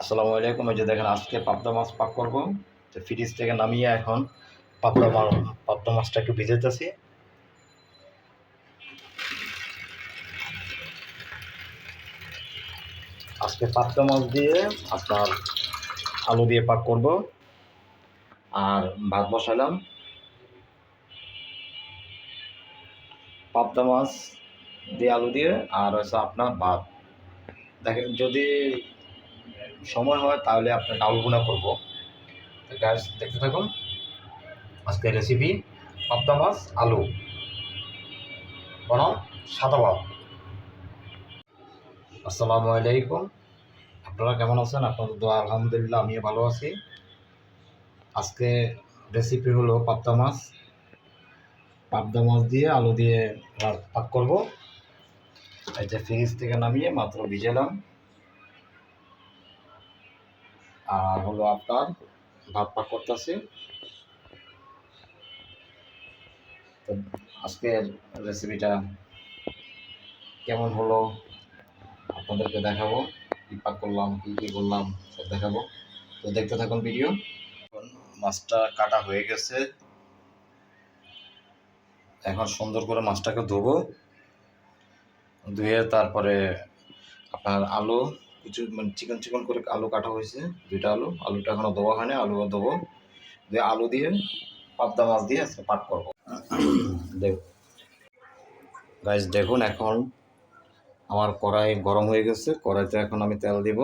আসসালামু আলাইকুম। এই যে দেখেন আজকে পাবদা মাছ পাক করব। তো ফ্রিজ থেকে নামিয়ে এখন পাবদা মাছটা একটু ভিজাইতেছি। আজকে পাবদা মাছ দিয়ে আপনার আলু দিয়ে পাক করব। আর ভাত বসালাম। পাবদা মাছ দিয়ে আলু দিয়ে আর হচ্ছে আপনার ভাত। দেখেন যদি সময় হয় তাহলে আপনার ডাউল ভুনা করব। তো গ্যাস দেখতে থাকুন। আজকে রেসিপি পাবদা মাছ আলু বনাম সাদা ভাত। আসসালামু আলাইকুম। আপনারা কেমন আছেন? আপনাদের দোয়া আলহামদুলিল্লাহ আমিও ভালো আছি। আজকে রেসিপি হলো পাবদা মাছ দিয়ে আলু দিয়ে পাক করব। এই যে ফ্রিজ থেকে নামিয়ে মাত্র ভিজালাম। আর হলো আপনার ভাত পাক করতেছি। তো আজকের রেসিপিটা কেমন হলো আপনাদেরকে দেখাবো। কী পাক করলাম, কী করলাম সব দেখাবো। তো দেখতে থাকুন ভিডিও। এখন মাছটা কাটা হয়ে গেছে। এখন সুন্দর করে মাছটাকে ধোবো। ধুয়ে তারপরে আপনার আলু কিছু চিকন চিকন করে আলু কাটা হয়েছে, দুইটা আলুটা এখনো ধোয়া হয়নি, আলুও ধোবো। দিয়ে আলু দিয়ে পাবদা মাছ দিয়ে আজকে পাক করবো। দেখ গাইস, দেখুন এখন আমার কড়াই গরম হয়ে গেছে। কড়াইতে এখন আমি তেল দিব।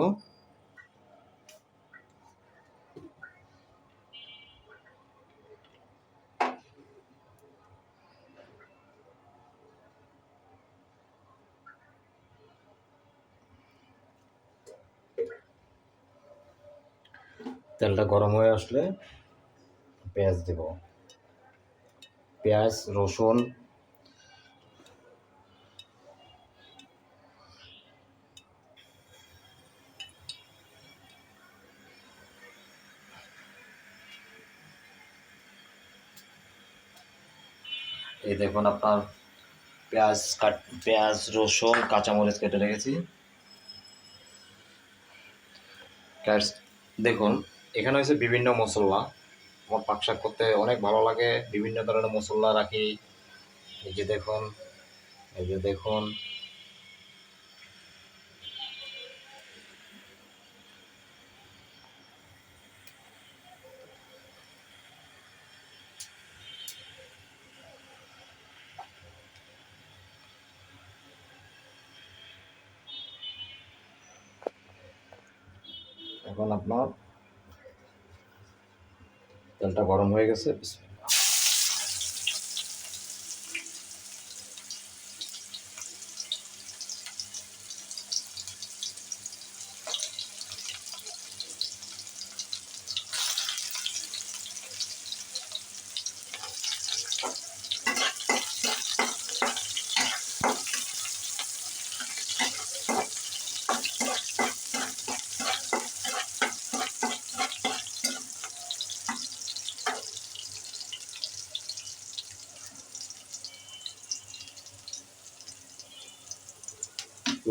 তেলটা গরম হয়ে আসলে পেঁয়াজ দেব। পেঁয়াজ, রসুন, এই দেখুন আপনার পেঁয়াজ, রসুন, কাঁচামরিচ কেটে রেখেছি। দেখুন এখানে হচ্ছে বিভিন্ন মশলা। আমার পাক শাক করতে অনেক ভালো লাগে, বিভিন্ন ধরনের মশলা রাখি। এই যে দেখুন, এই যে দেখুন, এখন আপনার তেলটা গরম হয়ে গেছে।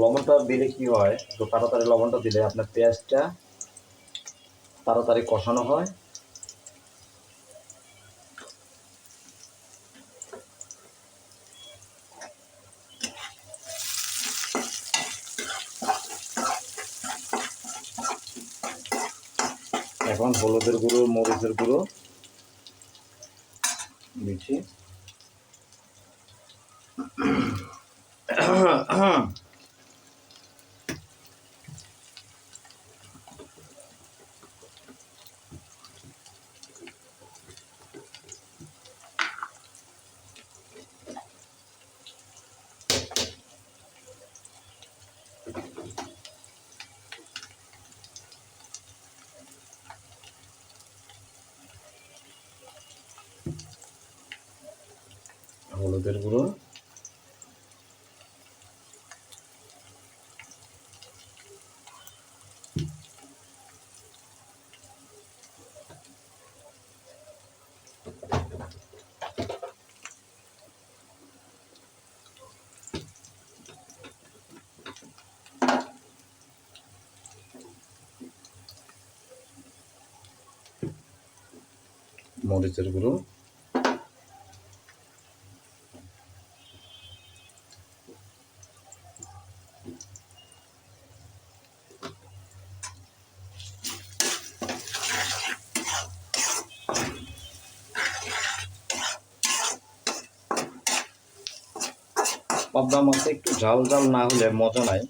লবণটা দিলে কি হয়, তো তাড়াতাড়ি লবণটা দিলে আপনার পেঁয়াজটা তাড়াতাড়ি কষানো হয়। এখন হলুদের গুঁড়ো, মরিচের গুঁড়ো দিচ্ছি। হলুদের গুঁড়ো, মরিচের গুঁড়ো, পাবদা মাছে একটু ঝাল ঝাল না হলে মজা নাই।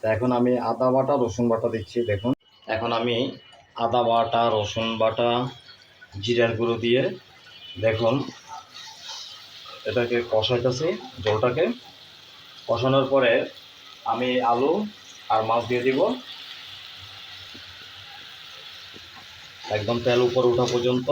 তা এখন আমি আদা বাটা রসুন বাটা দিচ্ছি। দেখুন এখন আমি আদা বাটা রসুন বাটা জিরার গুঁড়ো দিয়ে দেখুন এটাকে কষাইতেছি। জলটাকে কষানোর পরে আমি আলু আর মাছ দিয়ে দিব, একদম তেল উপরে ওঠা পর্যন্ত।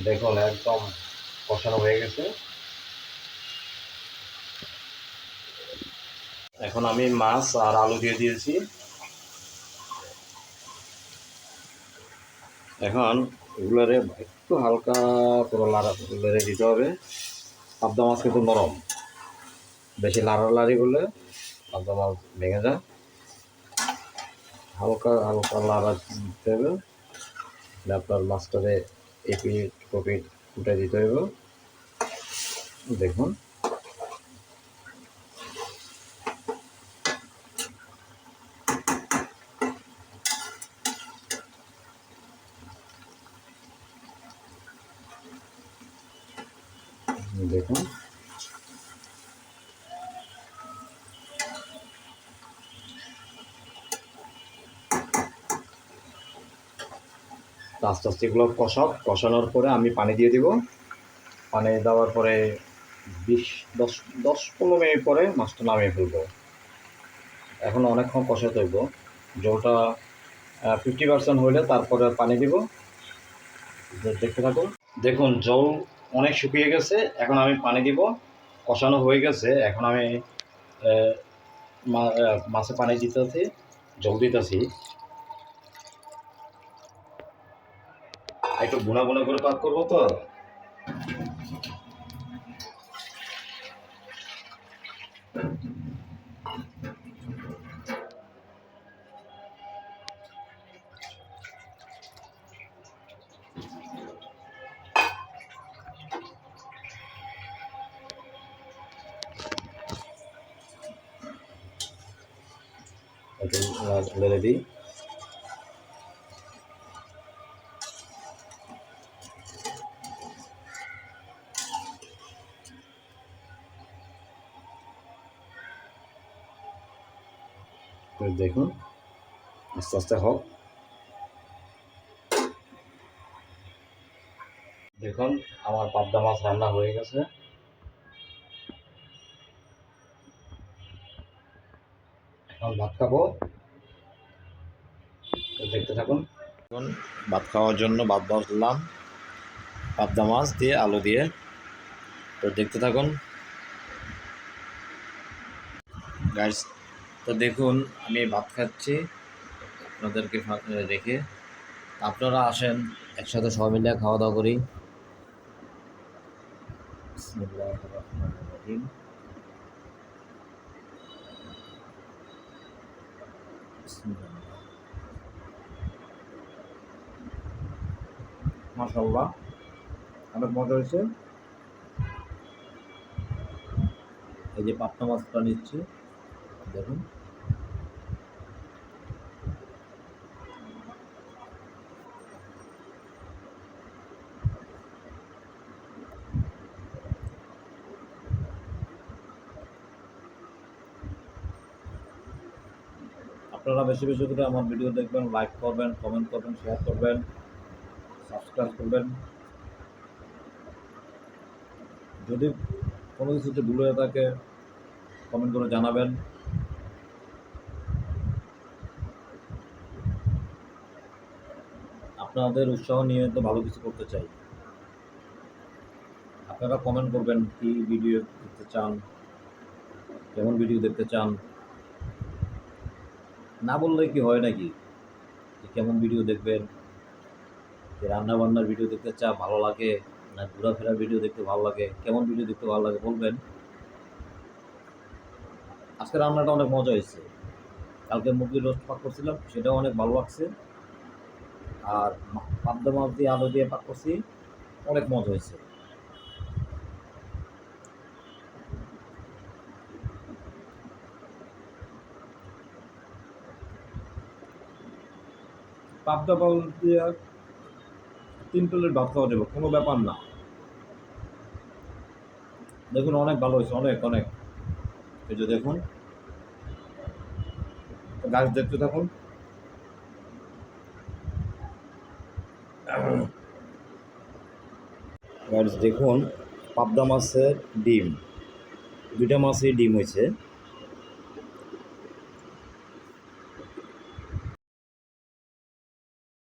দেখুন একদম কষানো হয়ে গেছে। এখন আমি মাছ আর আলু দিয়ে দিয়েছি। এখন এগুলোরে একটু হালকা করে লাড়ে দিতে হবে। পাবদা মাছ কিন্তু নরম, বেশি লাড়ালাড়ি করলে পাবদা মাছ ভেঙে যায়। হালকা হালকা লাড়া দিতে হবে, আপনার মাছটারে এপিট কপিট ফুটে দিতে হবে। দেখুন দেখুন আস্তে আস্তে এগুলো কষানোর পরে আমি পানি দিয়ে দিব। পানি দেওয়ার পরে 10-15 মিনিট পরে মাছটা নামিয়ে ফেলবো। এখন অনেকক্ষণ কষাতে হইব। জলটা 50% হইলে তারপরে পানি দিব। দেখতে থাকুন। দেখুন জল অনেক শুকিয়ে গেছে, এখন আমি পানি দিব। কষানো হয়ে গেছে, এখন আমি মাছে পানি দিতেছি, জল দিতেছি। একটু গুনা গুনা করে পাক করবো তো। একটু ঢেলে দিই। দেখুন আস্তে আস্তে হোক। দেখুন আমার পাবদা মাছ রান্না হয়ে গেছে। এখন ভাত খাবো, দেখতে থাকুন। এখন ভাত খাওয়ার জন্য ভাত বসালাম পাবদা মাছ দিয়ে আলু দিয়ে, তো দেখতে থাকুন গাইস। তো দেখুন আমি ভাত খাচ্ছি আপনাদেরকে রেখে। আপনারা আসেন একসাথে সবাই মিলে খাওয়া দাওয়া করি। বিসমিল্লাহির রহমানির রহিম। মাশাআল্লাহ অনেক মজা হয়েছে। এই যে পাবদা মাছটা নিচ্ছি, দেখুন আপনারা বেশি বেশি করে আমার ভিডিও দেখবেন, লাইক করবেন, কমেন্ট করবেন, শেয়ার করবেন, সাবস্ক্রাইব করবেন। যদি কোনো কিছুতে ভুল হয়ে থাকে কমেন্ট করে জানাবেন। আপনাদের উৎসাহ নিয়ে তো ভালো কিছু করতে চাই। আপনারা কমেন্ট করবেন কি ভিডিও দেখতে চান, কেমন ভিডিও দেখতে চান। না বললে কি হয় নাকি, যে কেমন ভিডিও দেখবেন, যে রান্নাবান্নার ভিডিও দেখতে চান ভালো লাগে, না ঘোরাফেরার ভিডিও দেখতে ভালো লাগে, কেমন ভিডিও দেখতে ভালো লাগে বলবেন। আজকে রান্নাটা অনেক মজা হয়েছে। কালকে মুরগির রোস্ট পাক করছিলাম, সেটাও অনেক ভালো লাগছে। আর পাবদা মাছ দিয়ে আলু দিয়ে পাক করছি, অনেক মজা হয়েছে। পাবদা মাছ দিয়ে 3 প্লেট ভাত খাওয়া যাবে, কোনো ব্যাপার না। দেখুন অনেক ভালো হয়েছে, অনেক অনেক। এই যে দেখুন, গাছ দেখতে থাকুন। গাছ দেখুন, পাবদা মাছের ডিম, 2টা মাছই ডিম হয়েছে।